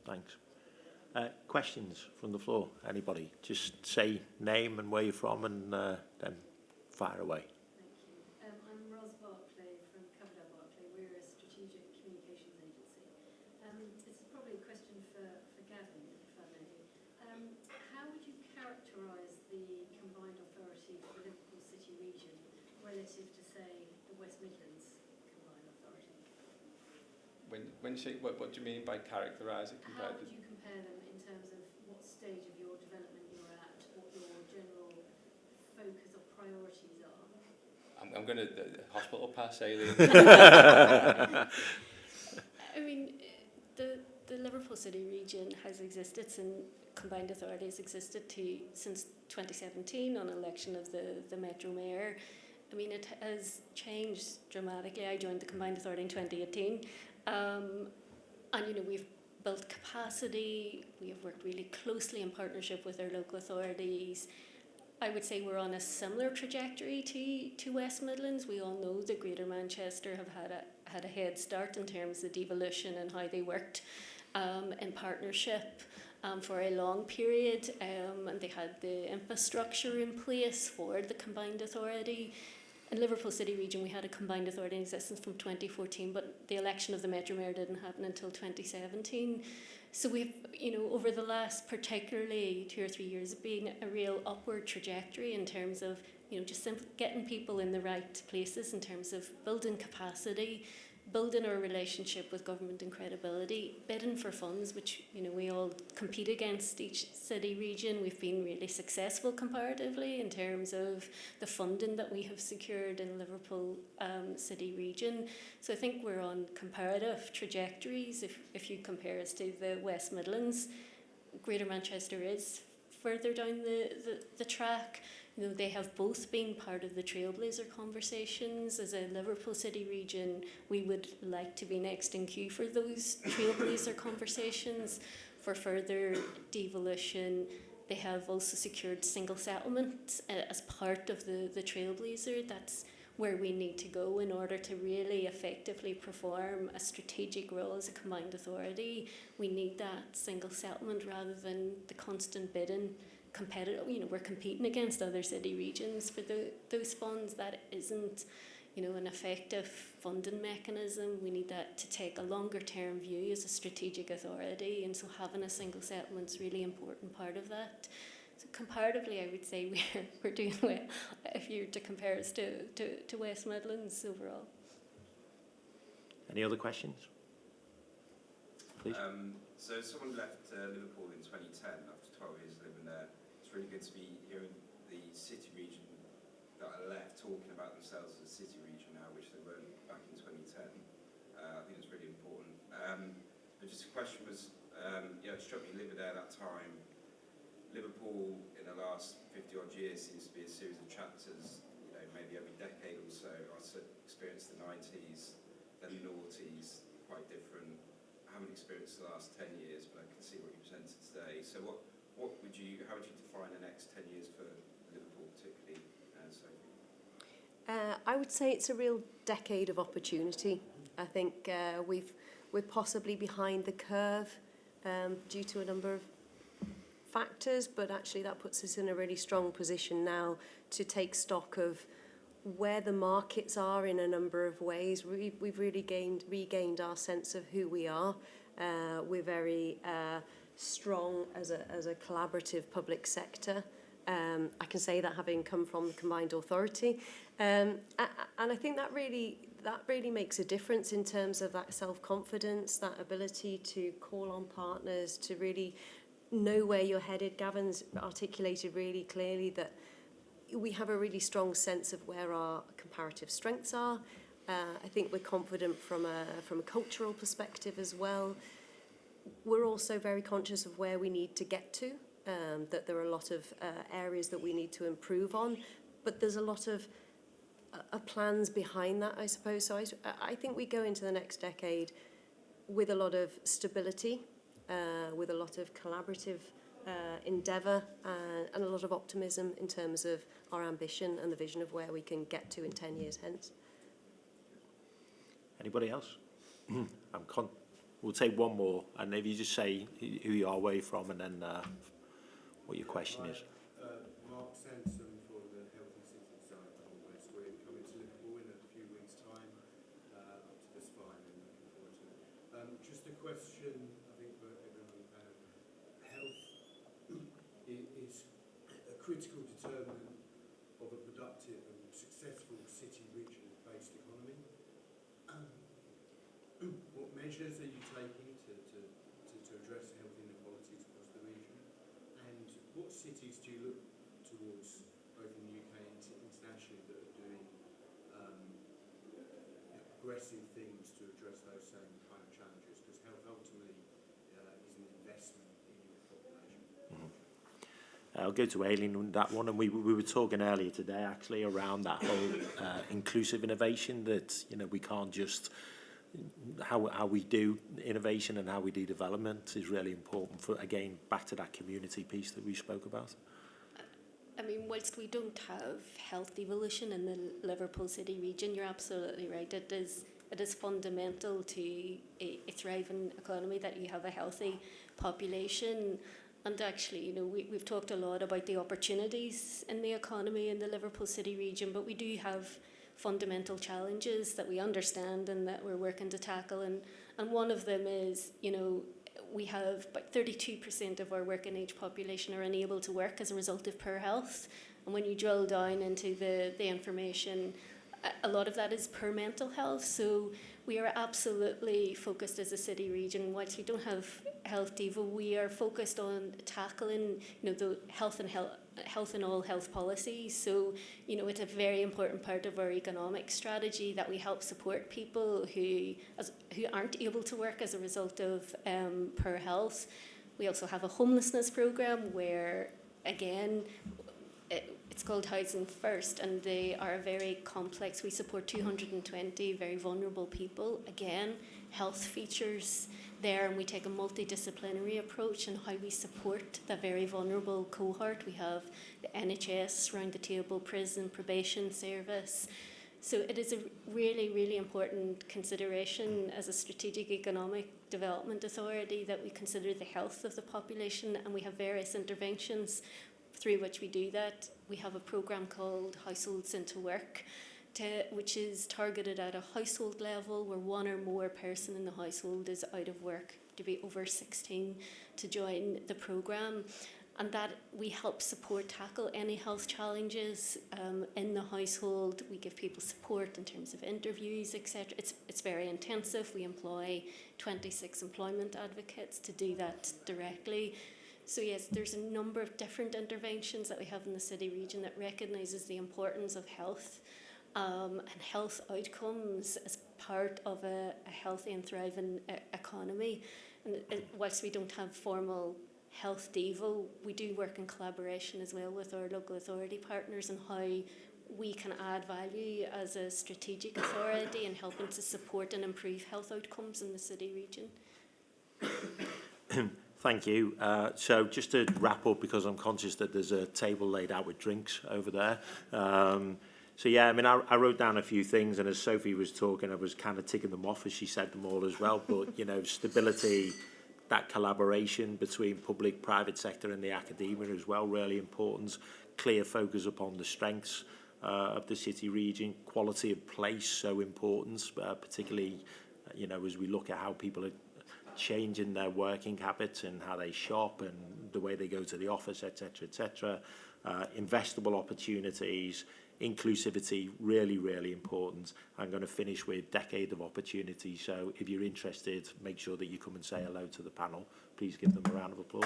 Thanks. Questions from the floor? Anybody? Just say name and where you're from, and then fire away. Thank you. I'm Ros Barclay from Coverdale Barclay. We're a strategic communications agency. This is probably a question for Gavin, if I may. How would you characterise the combined authority for the Liverpool City Region relative to, say, the West Midlands combined authority? When you say, what do you mean by characterise it compared How would to? you compare them in terms of what stage of your development you're at, what your general focus or priorities are? I'm going to hospital pass, Aileen. I mean, the Liverpool City Region has existed since combined authority has existed since 2017 on election of the Metro Mayor. I mean, it has changed dramatically. I joined the combined authority in 2018, and we've built capacity. We have worked really closely in partnership with our local authorities. I would say we're on a similar trajectory to West Midlands. We all know that Greater Manchester have had a head start in terms of devolution and how they worked in partnership for a long period, and they had the infrastructure in place for the combined authority. In Liverpool City Region, we had a combined authority in existence from 2014, but the election of the Metro Mayor didn't happen until 2017. So we've, over the last particularly 2 or 3 years, been a real upward trajectory in terms of, just simply getting people in the right places in terms of building capacity, building our relationship with government and credibility, bidding for funds, which, we all compete against each city region. We've been really successful comparatively in terms of the funding that we have secured in Liverpool City Region. So I think we're on comparative trajectories. If you compare us to the West Midlands, Greater Manchester is further down the track. They have both been part of the Trailblazer conversations. As a Liverpool City Region, we would like to be next in queue for those Trailblazer conversations for further devolution. They have also secured single settlement as part of the Trailblazer. That's where we need to go in order to really effectively perform a strategic role as a combined authority. We need that single settlement rather than the constant bidding. Competitive, we're competing against other city regions for those funds. That isn't, an effective funding mechanism. We need that to take a longer term view as a strategic authority, and so having a single settlement is a really important part of that. So comparatively, I would say we're doing well if you were to compare us to West Midlands overall. Any other questions? Please. So someone left Liverpool in 2010 after 12 years living there. It's really good to be hearing the city region that are left talking about themselves as a city region now, which they weren't back in 2010. I think it's really important. But just a question was, it struck me living there that time. Liverpool in the last 50 odd years seems to be a series of chapters, maybe every decade or so. I experienced the 90s, then the noughties, quite different. I haven't experienced the last 10 years, but I can see what you presented today. So how would you define the next 10 years for Liverpool particularly, Sophie? I would say it's a real decade of opportunity. I think we're possibly behind the curve due to a number of factors, but actually that puts us in a really strong position now to take stock of where the markets are in a number of ways. We've really regained our sense of who we are. We're very strong as a collaborative public sector. I can say that having come from the combined authority. And I think that really makes a difference in terms of that self-confidence, that ability to call on partners, to really know where you're headed. Gavin's articulated really clearly that we have a really strong sense of where our comparative strengths are. I think we're confident from a cultural perspective as well. We're also very conscious of where we need to get to, that there are a lot of areas that we need to improve on, but there's a lot of plans behind that, I suppose. So I think we go into the next decade with a lot of stability, with a lot of collaborative endeavour and a lot of optimism in terms of our ambition and the vision of where we can get to in 10 years hence. Anybody else? We'll take one more, and if you just say who you are, where you're from, and then what your question is. Mark Sansom for the Healthy City site on West We're coming to Liverpool in a few weeks' time, up to the spine, and looking forward to it. Just a question, I think, for everyone. Health is a critical determinant of a productive and successful city region-based economy. What measures are you taking to address health inequalities across the region? And what cities do you look towards, both in the UK and internationally, that are doing aggressive things to address those same kind of challenges? Because health ultimately is an investment in your population. I'll go to Aileen on that one, and we were talking earlier today actually around that whole inclusive innovation, that we can't just how we do innovation and how we do development is really important for, again, back to that community piece that we spoke about. I mean, whilst we don't have health evolution in the Liverpool City region, you're absolutely right. It is fundamental to a thriving economy that you have a healthy population. And actually, we've talked a lot about the opportunities in the economy in the Liverpool City region, but we do have fundamental challenges that we understand and that we're working to tackle. And one of them is, we have about 32% of our working age population are unable to work as a result of poor health. And when you drill down into the information, a lot of that is poor mental health. So we are absolutely focused as a city region. Whilst we don't have Health Diva, we are focused on tackling, the health and all health policies. So, it's a very important part of our economic strategy that we help support people who aren't able to work as a result of poor health. We also have a homelessness program where, again, it's called Housing First, and they are very complex. We support 220 very vulnerable people. Again, health features there, and we take a multidisciplinary approach in how we support the very vulnerable cohort. We have the NHS round the table, prison, probation service. So it is a really, really important consideration as a strategic economic development authority that we consider the health of the population, and we have various interventions through which we do that. We have a programme called Households into Work, which is targeted at a household level where one or more person in the household is out of work, to be over 16 to join the programme. and that we help support tackle any health challenges in the household. We give people support in terms of interviews, etc. It's very intensive. We employ 26 employment advocates to do that directly. So yes, there's a number of different interventions that we have in the city region that recognises the importance of health and health outcomes as part of a healthy and thriving economy. And whilst we don't have formal Health Devo, we do work in collaboration as well with our local authority partners on how we can add value as a strategic authority in helping to support and improve health outcomes in the city region. Thank you. So just to wrap up, because I'm conscious that there's a table laid out with drinks over there. So yeah, I mean, I wrote down a few things, and as Sophie was talking, I was kind of ticking them off as she said them all as well. But, you know, stability, that collaboration between public, private sector and the academia as well, really important. Clear focus upon the strengths of the city region. Quality of place, so important, particularly, you know, as we look at how people are changing their working habits and how they shop and the way they go to the office, etc., etc. Investable opportunities, inclusivity, really, really important. I'm going to finish with decade of opportunity. So if you're interested, make sure that you come and say hello to the panel. Please give them a round of applause.